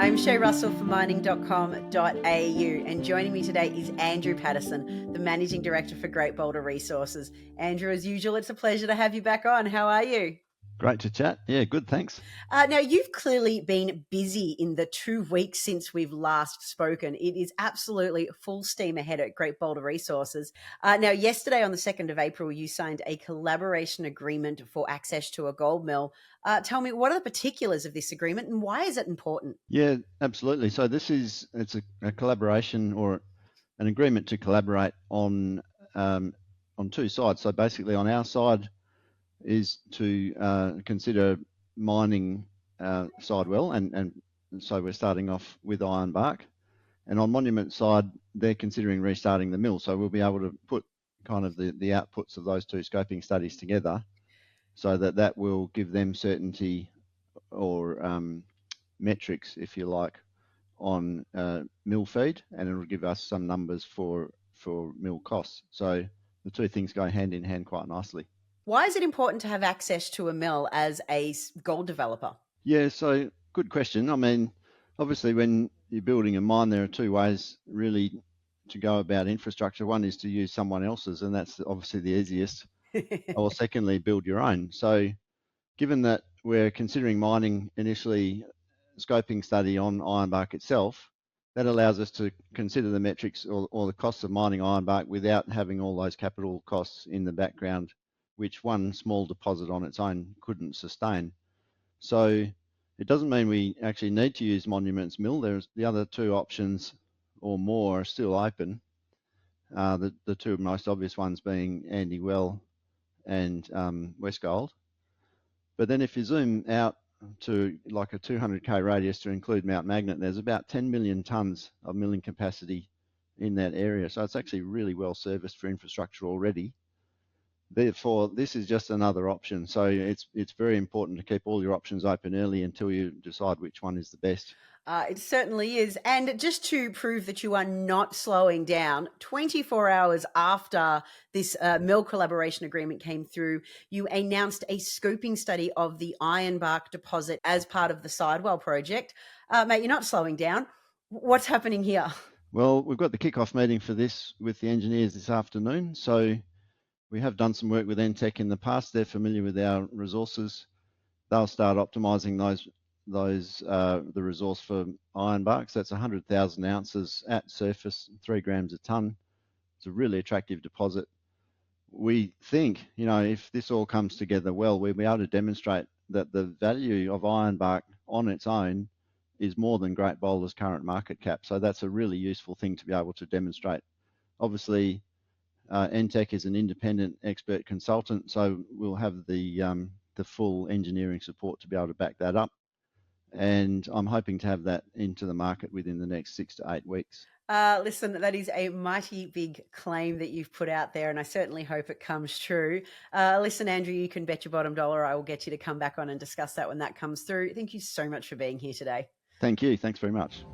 I'm Shae Russell from mining.com.au, and joining me today is Andrew Paterson, the Managing Director for Great Boulder Resources. Andrew, as usual, it's a pleasure to have you back on. How are you? Great to chat. Yeah, good, thanks. Now, you've clearly been busy in the 2 weeks since we've last spoken. It is absolutely full steam ahead at Great Boulder Resources. Now, yesterday on the 2nd of April, you signed a collaboration agreement for access to a gold mill. Tell me, what are the particulars of this agreement and why is it important? Yeah, absolutely. So it's a collaboration or an agreement to collaborate on two sides. So basically, on our side is to consider mining sidewell, and so we're starting off with Ironbark. And on Monument side, they're considering restarting the mill. So we'll be able to put kind of the outputs of those two scoping studies together, so that will give them certainty or metrics, if you like, on mill feed, and it'll give us some numbers for mill costs. So the two things go hand in hand quite nicely. Why is it important to have access to a mill as a gold developer? Yeah, so good question. I mean, obviously, when you're building a mine, there are two ways really to go about infrastructure. One is to use someone else's, and that's obviously the easiest. Or secondly, build your own. So given that we're considering mining initially scoping study on Ironbark itself, that allows us to consider the metrics or the costs of mining Ironbark without having all those capital costs in the background, which one small deposit on its own couldn't sustain. So it doesn't mean we actually need to use Monument's mill. There's the other two options or more are still open. The two most obvious ones being Andy Well and Westgold. But then if you zoom out to like a 200k radius to include Mount Magnet, there's about 10 million tonnes of milling capacity in that area. So it's actually really well serviced for infrastructure already. Therefore, this is just another option. So it's very important to keep all your options open early until you decide which one is the best. It certainly is. And just to prove that you are not slowing down, 24 hours after this mill collaboration agreement came through, you announced a scoping study of the Ironbark deposit as part of the Sidewell project. Mate, you're not slowing down. What's happening here? Well, we've got the kickoff meeting for this with the engineers this afternoon. So we have done some work with NTEC in the past. They're familiar with our resources. They'll start optimising the resource for Ironbark. So that's 100,000 ounces at surface, 3 grams a tonne. It's a really attractive deposit. We think, if this all comes together well, we'll be able to demonstrate that the value of Ironbark on its own is more than Great Boulder's current market cap. So that's a really useful thing to be able to demonstrate. Obviously, NTEC is an independent expert consultant, so we'll have the full engineering support to be able to back that up. And I'm hoping to have that into the market within the next 6 to 8 weeks. Listen, that is a mighty big claim that you've put out there, and I certainly hope it comes true. Listen, Andrew, you can bet your bottom dollar I will get you to come back on and discuss that when that comes through. Thank you so much for being here today. Thank you. Thanks very much.